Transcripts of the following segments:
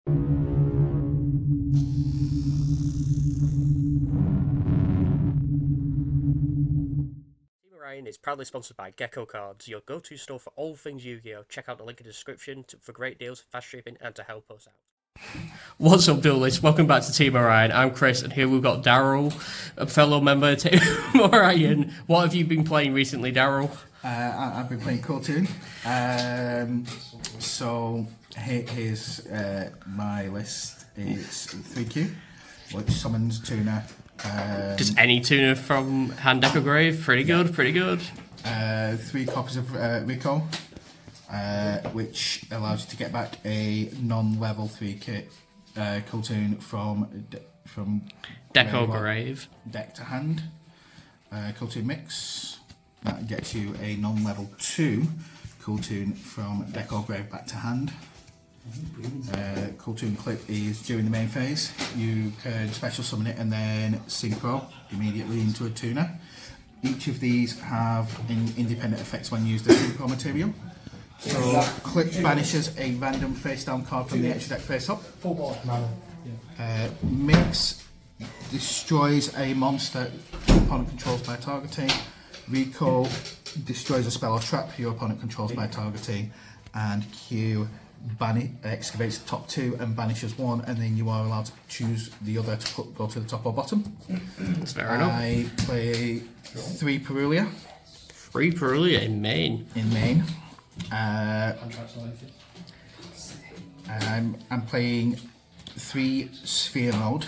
Orion is proudly sponsored by Gecko Cards, your go-to store for all things Yu-Gi-Oh! Check out the link in the description for great deals, fast shipping, and to help us out. What's up, duelists? Welcome back to Team Orion. I'm Chris, and here we've got Daryl, a fellow member of Team Orion. What have you been playing recently, Daryl? I've been playing Cartoon. So here's my list. It's 3Q, which summons Tuna. Just any tuner from Hand Deck or Grave? Pretty good, pretty good. 3 copies of Rico, which allows you to get back a non-level 3 kit Cartoon from Deck or Grave. Deck to hand. Cartoon Mix. That gets you a non-level 2 Cartoon from Deck or Grave back to hand. Cartoon Clip is during the main phase. You can special summon it and then synchro immediately into a tuner. Each of these have independent effects when used as synchro material. So Clip banishes a random face down card from the extra deck face up. Mix destroys a monster your opponent controls by targeting. Recall destroys a spell or trap your opponent controls by targeting. And Kewl excavates the top 2 and banishes 1, and then you are allowed to choose the other to go to the top or bottom. That's fair enough. I play 3 Perulia. 3 Perulia in main. I'm playing 3 Sphere Mode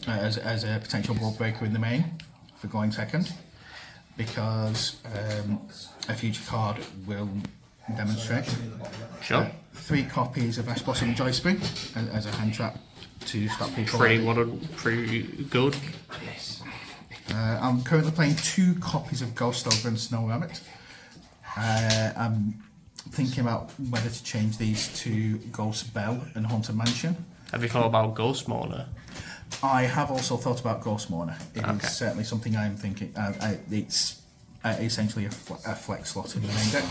as a potential board breaker in the main for going second, because a future card will demonstrate. Sure. 3 copies of Ash Blossom and Joy Spring as a hand trap to stop people. Pretty good. I'm currently playing 2 copies of Ghost Ogre and Snow Rabbit. I'm thinking about whether to change these to Ghost Bell and Haunted Mansion. Have you thought about Ghost Mourner? I have also thought about Ghost Mourner. It is certainly something I'm thinking. It's essentially a flex slot in the main deck.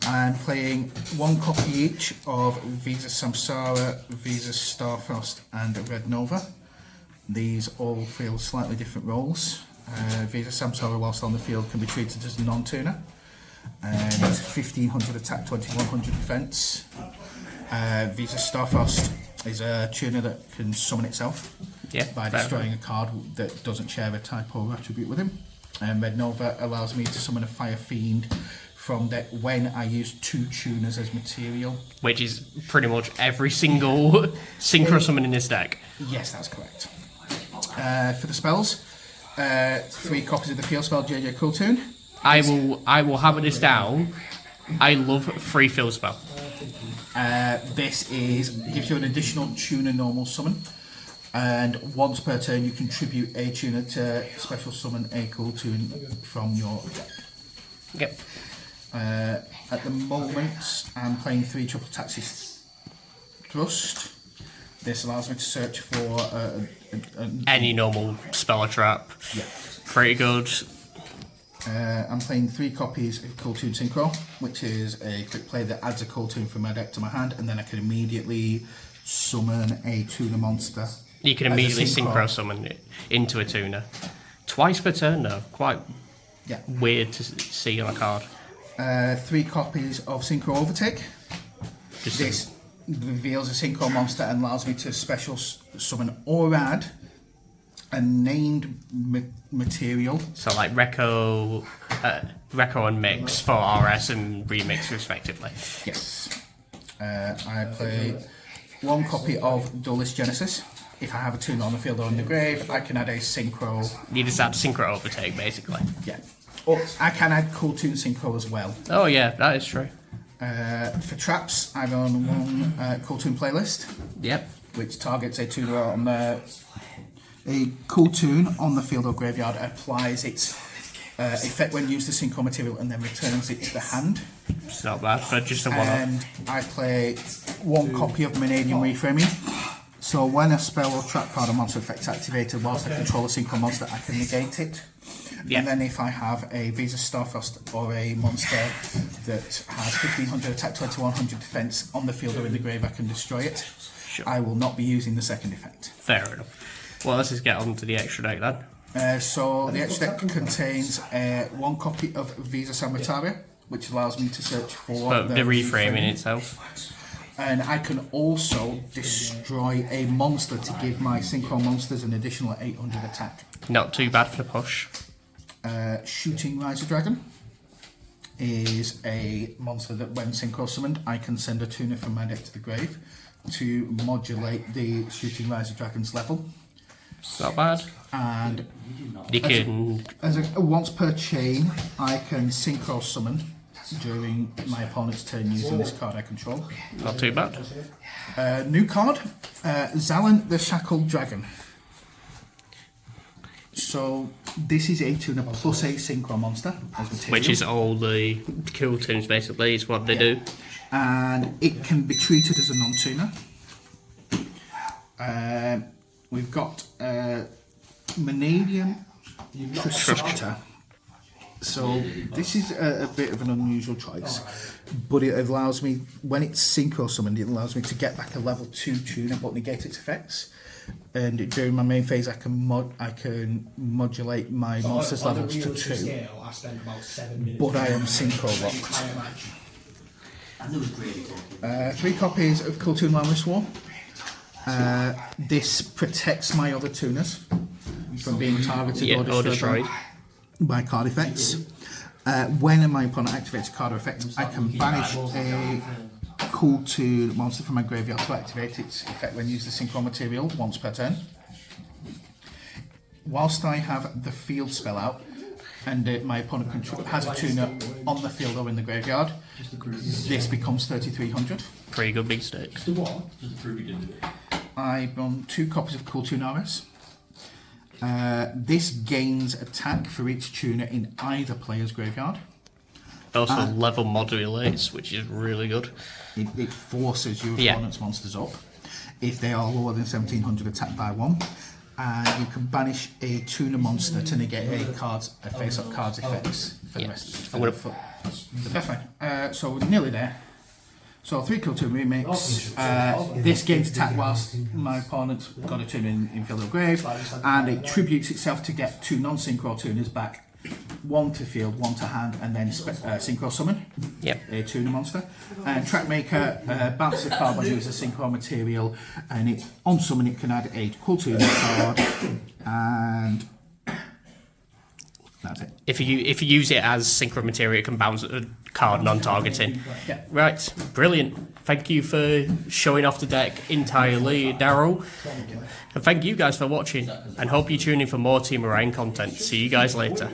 I'm playing 1 copy each of Visa Samsara, Visa Starfrost, and Red Nova. These all fill slightly different roles. Visa Samsara, whilst on the field, can be treated as a non-tuner. It's 1500 attack, 2100 defense. Visa Starfrost is a tuner that can summon itself by destroying a card that doesn't share a type or attribute with him. And Red Nova allows me to summon a Fire Fiend from deck when I use 2 tuners as material. Which is pretty much every single synchro summon in this deck. Yes, that's correct. For the spells, 3 copies of the field spell JJ Cartoon. I will hammer this down. I love free field spell. This gives you an additional tuner normal summon, and once per turn you contribute a tuner to special summon a Cartoon from your deck. Yep. At the moment, I'm playing 3 Triple Taxis Thrust. This allows me to search for any normal spell or trap. Yeah. Pretty good. I'm playing 3 copies of Cartoon Synchro, which is a quick play that adds a Cartoon from my deck to my hand, and then I can immediately summon a tuner monster. You can immediately synchro summon it into a tuner. Twice per turn, though. Quite weird to see on a card. 3 copies of Synchro Overtake. This reveals a Synchro monster and allows me to special summon or add a named material. So like Reco and Mix for RS and Remix respectively. Yes. I play 1 copy of Duelist Genesis. If I have a tuner on the field or in the grave, I can add a Synchro. You just add Synchro Overtake basically. Yeah. Or I can add Cartoon Synchro as well. Oh yeah, that is true. For traps, I run 1 Cartoon playlist. Yep. Which targets a tuner on the... A Cartoon on the field or graveyard applies its effect when used as synchro material and then returns it to the hand. It's not bad for just a one-off. And I play 1 copy of Manadium Reframing. So when a spell or trap card or monster effect is activated whilst I control a synchro monster, I can negate it. And then if I have a Visa Starfrost or a monster that has 1500 attack, 2100 defense on the field or in the grave, I can destroy it. Sure. I will not be using the second effect. Fair enough. Well, let's just get on to the extra deck then. So the extra deck contains one copy of Visa Samrataria, which allows me to search for But the reframing itself. And I can also destroy a monster to give my Synchro monsters an additional 800 attack. Not too bad for the push. Shooting Riser Dragon is a monster that when Synchro summoned, I can send a tuner from my deck to the grave to modulate the Shooting Riser Dragon's level. Not bad. And You can... once per chain, I can Synchro summon during my opponent's turn using this card I control. Not too bad. New card, Zalan the Shackled Dragon. So this is a tuner plus a Synchro monster as material. Which is all the Kewl tunes basically, is what they do. And it can be treated as a non-tuner. We've got Manadian Truscata. So this is a bit of an unusual choice, but it allows me, when it's Synchro summoned, it allows me to get back a level 2 tuner but negate its effects. And during my main phase, I can modulate my monster's levels to 2. But I am Synchro locked. 3 copies of Kultun Landless War. This protects my other tuners from being targeted or destroyed by card effects. When my opponent activates a card or effect, I can banish a cool tune monster from my graveyard to activate its effect when used as Synchro material once per turn. Whilst I have the field spell out, and my opponent has a tuner on the field or in the graveyard, this becomes 3300. Pretty good big stakes. I run 2 copies of Cool Tune RS. This gains attack for each tuner in either player's graveyard. Also level modulates, which is really good. It forces your opponent's monsters up if they are lower than 1700 attack by 1. And you can banish a tuner monster to negate a face-up card's effects for the rest of the Pathfinder. So we're nearly there. So 3 Kill 2 remakes. This gains attack whilst my opponent's got a tuner in field or grave, and it tributes itself to get 2 non-synchro tuners back. 1 to field, 1 to hand, and then synchro summon a tuner monster. And Trackmaker bounces a card by using a synchro material, and on summon it can add a cool tuner card, and that's it. If you use it as synchro material, it can bounce a card non-targeting. Yeah. Right, brilliant. Thank you for showing off the deck entirely, Daryl. And thank you guys for watching, and hope you tune in for more Team Orion content. See you guys later.